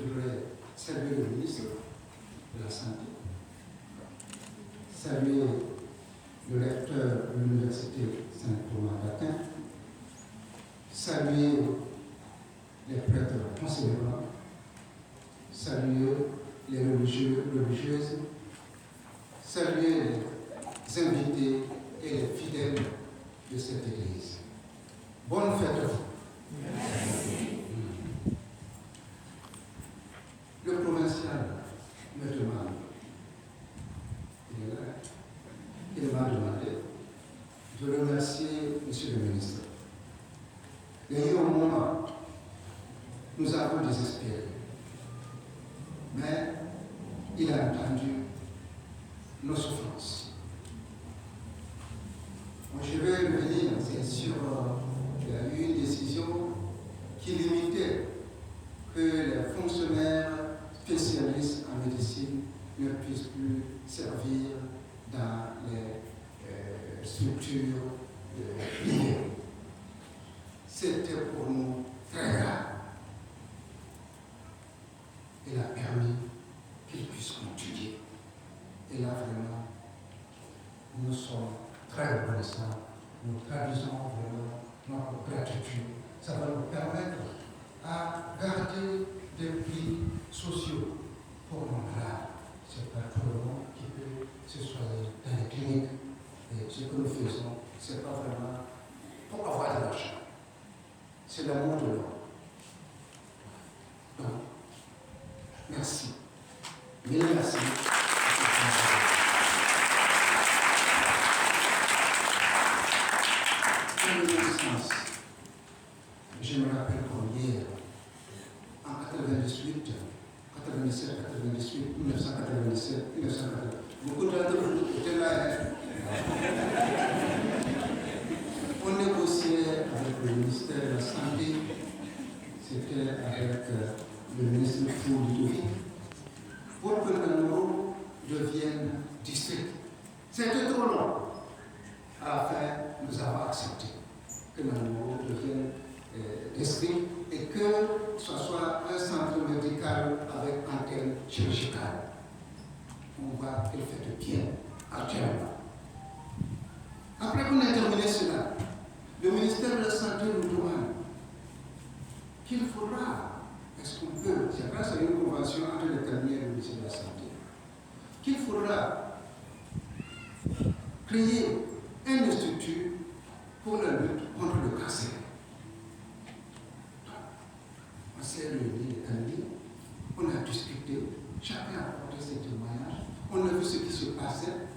voudrais saluer le ministre de la Santé, saluer le recteur de l'Université Saint-Thomas d'Aquin, saluer les prêtres conséquents, saluer les religieux, religieuses, saluer les invités et les fidèles de cette Église. Bonne fête à vous. Merci. Le provincial me demande, il m'a demandé de remercier M. le ministre. Il y a eu un moment, nous avons désespéré, mais il a entendu nos souffrances. Bon, je vais revenir, c'est sûr, il y a eu une décision qui limitait que les fonctionnaires spécialistes en médecine ne puissent plus servir dans les structures privées. C'était pour nous très grave. Il a permis qu'ils puissent continuer. Et là, vraiment, nous sommes très reconnaissants. Nous traduisons vraiment notre gratitude. Ça va nous permettre à garder des prix sociaux pour nos malades. Ce n'est pas tout le monde qui peut se soigner dans les cliniques. Et ce que nous faisons, ce n'est pas vraiment pour avoir de l'argent. C'est l'amour de l'homme. Donc, merci. Mille merci. Dans le même sens, je me rappelle comme hier, en 98, 97, 98, 1997, 1998. Beaucoup d'entre vous étaient là. On négociait avec le ministère de la Santé, c'était avec le ministre Ludovic, pour que le Namoro devienne district. C'était trop long. À la fin, nous avons accepté que le Namoro devienne district et que ce soit un centre médical avec antenne chirurgicale. On voit qu'il fait de bien actuellement. Après qu'on ait terminé cela, le ministère de la Santé nous demande qu'il faudra, est-ce qu'on peut, c'est grâce à une convention entre les cabinets et le ministère de la Santé, qu'il faudra créer un institut pour la lutte contre le cancer. On s'est réunis les cabinets, on a discuté, chacun a apporté ses témoignages, on a vu ce qui se passait,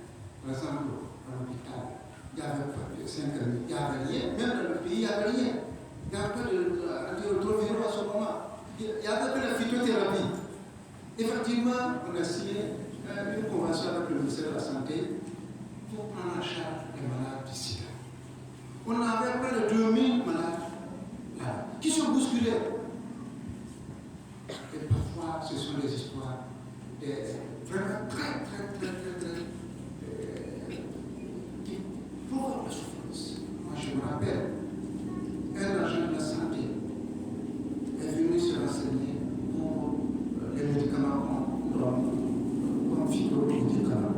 par exemple, à l'hôpital. Il y avait 5 années, il n'y avait rien, même dans le pays, il n'y avait rien. Il n'y avait pas d'antirétroviraux à ce moment. Il n'y avait que la phytothérapie. Effectivement, on a signé une convention avec le ministère de la Santé pour prendre en charge les malades du sida. On avait près de 2000 malades là, qui se bousculaient. Et parfois, ce sont des histoires vraiment très qui provoquent la souffrance. Moi, je me rappelle, un agent de la santé est venu se renseigner pour les médicaments qu'on donne, comme phytomédicaments.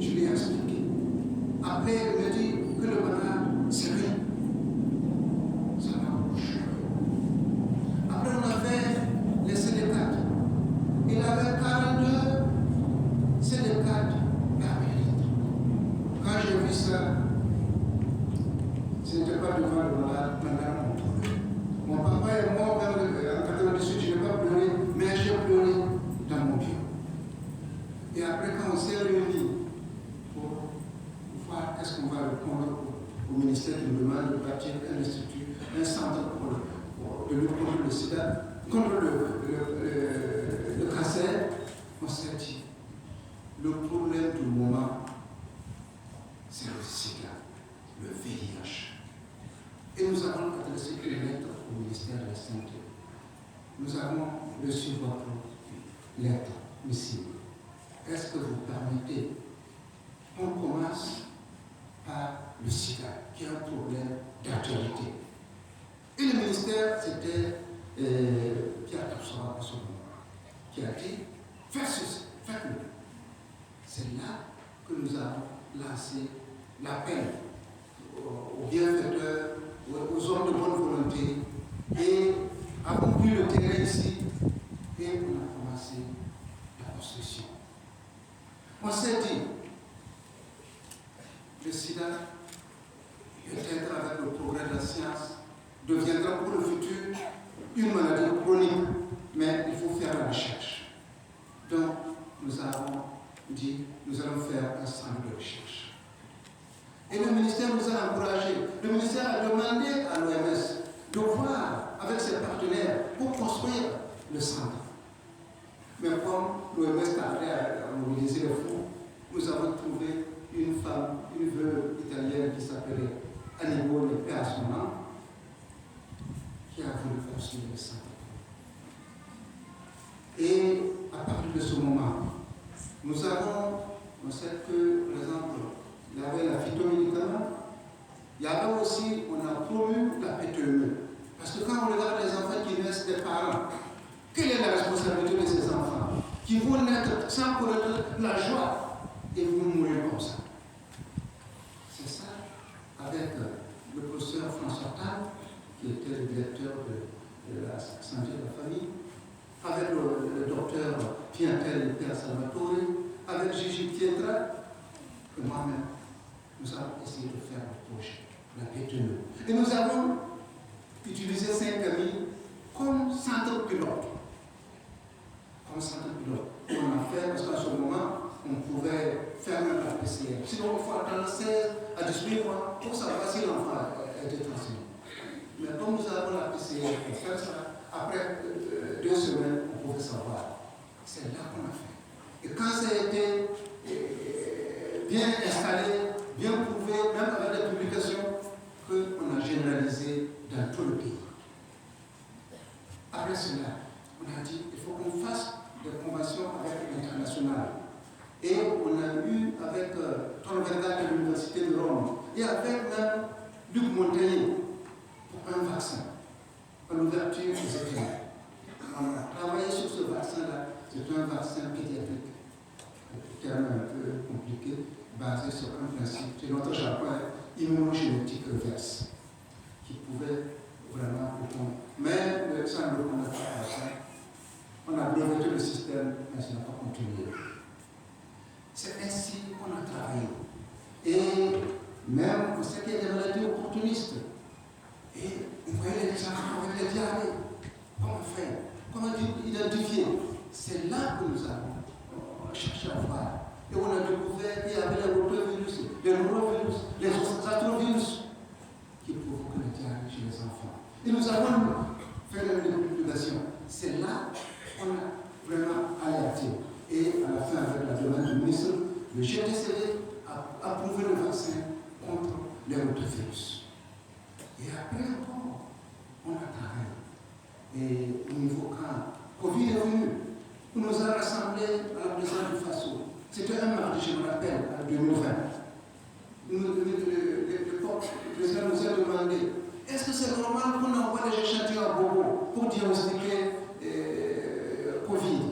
Je lui ai expliqué. Après, il me dit que le malade, c'est rien. Ça m'a bouché. Après, on avait les CD4. Il avait 42 CD4 par millilitre. Quand j'ai vu ça, ce n'était pas devant le malade, pendant mon tour. Mon papa est mort en 98, je n'ai pas pleuré, mais j'ai pleuré dans mon bureau. Et après, quand on s'est réunis pour voir qu'est-ce qu'on va répondre au ministère qui nous demande de bâtir un institut, un centre de lutte contre le sida, contre le cancer, on s'est dit, le problème du moment, c'est le sida, le VIH. Et nous avons adressé une lettre au ministère de la Santé. Nous avons reçu votre lettre ici. Est-ce que vous permettez qu'on commence par le sida, qui est un problème d'actualité? Et le ministère, c'était Pierre Tapsora à ce moment. qui a dit faites ceci, faites-le. C'est là que nous avons lancé l'appel aux bienfaiteurs, aux hommes de bonne volonté, et avons pris le terrain ici et on a commencé la construction. On s'est dit, le sida, peut-être avec le progrès de la science, deviendra pour le futur une maladie chronique, mais il faut faire la recherche. Donc, nous avons dit, nous allons faire un centre de recherche. Et le ministère nous a encouragés. Le ministère a demandé à l'OMS de voir avec ses partenaires pour construire le centre. Mais comme l'OMS tardait à mobiliser les fonds, nous avons trouvé une femme, une veuve italienne qui s'appelait Annibone à son nom, qui a voulu construire le centre. Et à partir de ce moment, nous avons, on sait que, par exemple, il y avait la phytomédicament, il y avait aussi, on a promu la PTE. Parce que quand on regarde les enfants qui naissent des parents, quelle est la responsabilité de ces enfants qui vont naître sans connaître la joie et vont mourir comme ça? C'est ça, avec le professeur François Tal, qui était le directeur de la santé de la famille, avec le docteur Piantel et Pierre Salvatore, avec Gigi Pietra, et moi-même, nous avons essayé de faire le projet, la PTE. Et nous avons utilisé 5 amis comme centre pilote. Comme centre pilote. On a fait, parce qu'à ce moment, on pouvait faire même la PCR. Sinon, il faut attendre 16 à 18 mois pour savoir si l'enfant a été transmis. Mais comme nous avons la PCR pour faire ça, après 2 semaines, on pouvait savoir. C'est là qu'on a fait. Et quand ça a été bien installé, bien prouvé, même avec les publications, qu'on a généralisé dans tout le pays. Après cela, on a dit qu'il faut qu'on fasse des conventions avec l'international. Et on a eu avec Tom Verga de l'Université de Rome et avec même Luc Montagnier pour un vaccin, à l'ouverture des études. On a travaillé sur ce vaccin-là. C'est un vaccin pédiatrique, un terme un peu compliqué, basé sur un principe, c'est notre jargon immunogénétique reverse, qui pouvait vraiment répondre. Mais ça ne répondait pas à ça. On a breveté le système, mais ça n'a pas continué. C'est ainsi qu'on a travaillé. Et même, on sait qu'il y a des maladies opportunistes. Et on voyait les enfants avec les diarrhées. Comment faire? Comment identifier? C'est là que nous avons cherché à voir. Et on a découvert qu'il y avait les rotavirus, les norovirus, les ostravirus qui provoquent les diarrhées chez les enfants. Et nous avons fait des publications. C'est là qu'on a vraiment alerté. Et à la fin, avec la demande du ministre, le GTCV a approuvé le vaccin contre les rotavirus. Et après encore, on a travaillé. Et au niveau quand Covid est venu, on nous a rassemblés à la présidence du FASO. C'était un mardi, je me rappelle, en 2020. Le président nous a demandé est-ce que c'est normal qu'on envoie les échantillons à Bobo pour diagnostiquer Covid?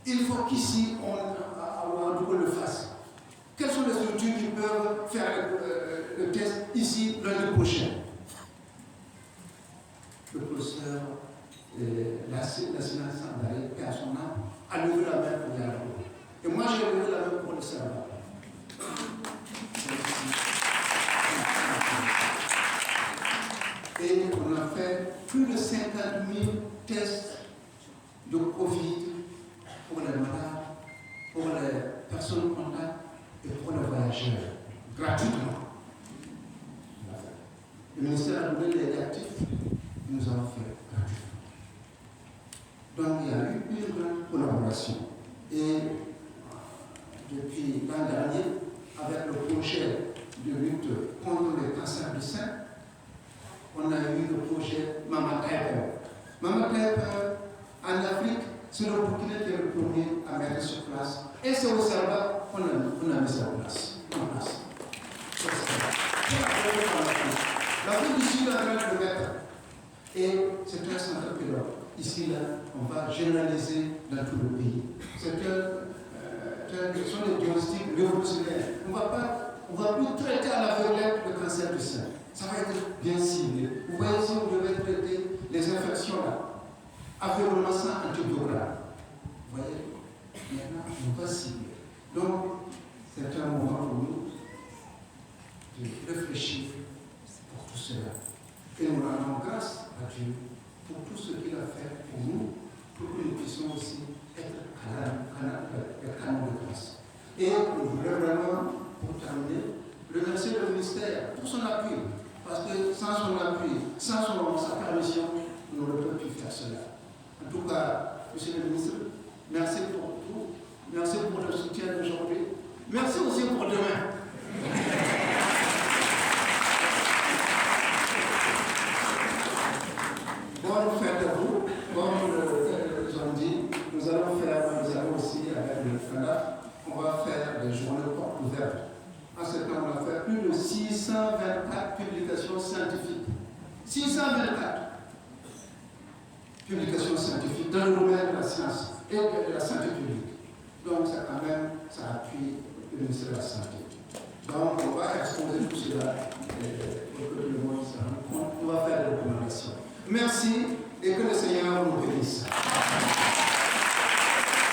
Il faut qu'ici, on le fasse. Quelles sont les structures qui peuvent faire le test ici l'année prochaine? Le professeur Lassina Sandari, qui a son âme, a levé la main pour y aller. Et moi, j'ai levé la main pour le savoir. Et on a fait plus de 50 000 tests de Covid pour les malades, pour les personnes contacts et pour les voyageurs, gratuitement. Le ministère a donné les réactifs, nous avons fait gratuitement. Donc il y a eu une grande collaboration. Et depuis l'an dernier, avec le projet de lutte contre le cancer du sein, on a eu le projet Mama Type. Mama Type, en Afrique, c'est le Burkina qui est le premier à mettre sur place. Et c'est au Salvador qu'on a mis ça en place. L'Afrique du Sud a train de le mettre. Et c'est un centre pilote. ici, là, on va généraliser dans tout le pays. Ce sont des diagnostics révolutionnaires. On ne va plus traiter à l'aveuglette le cancer du sein. Ça va être bien ciblé. Vous voyez, si vous devez traiter les infections là, aveuglement sans antibiogramme. Vous voyez, maintenant, on va cibler. Donc, c'est un moment pour nous de réfléchir pour tout cela. Et nous rendons grâce à Dieu pour tout ce qu'il a fait pour nous, pour que nous puissions aussi être canaux de grâce. Et je voudrais vraiment, pour terminer, remercier le ministère pour son appui. Parce que sans son appui, sans sa permission, nous n'aurions pas pu faire cela. En tout cas, Monsieur le ministre, merci pour tout. Merci pour le soutien d'aujourd'hui. Merci aussi pour demain. Bonne fête à vous. Comme ils ont dit, nous allons aussi avec le FNAF, on va faire des journées portes ouvertes. En ce temps, on a fait plus de 624 publications scientifiques. 624 publications scientifiques dans le domaine de la science et de la santé publique. Donc, ça quand même, ça appuie le ministère de la Santé. Donc, on va exposer tout cela pour que tout le monde se rende compte. On va faire des recommandations. Merci et que le Seigneur nous bénisse.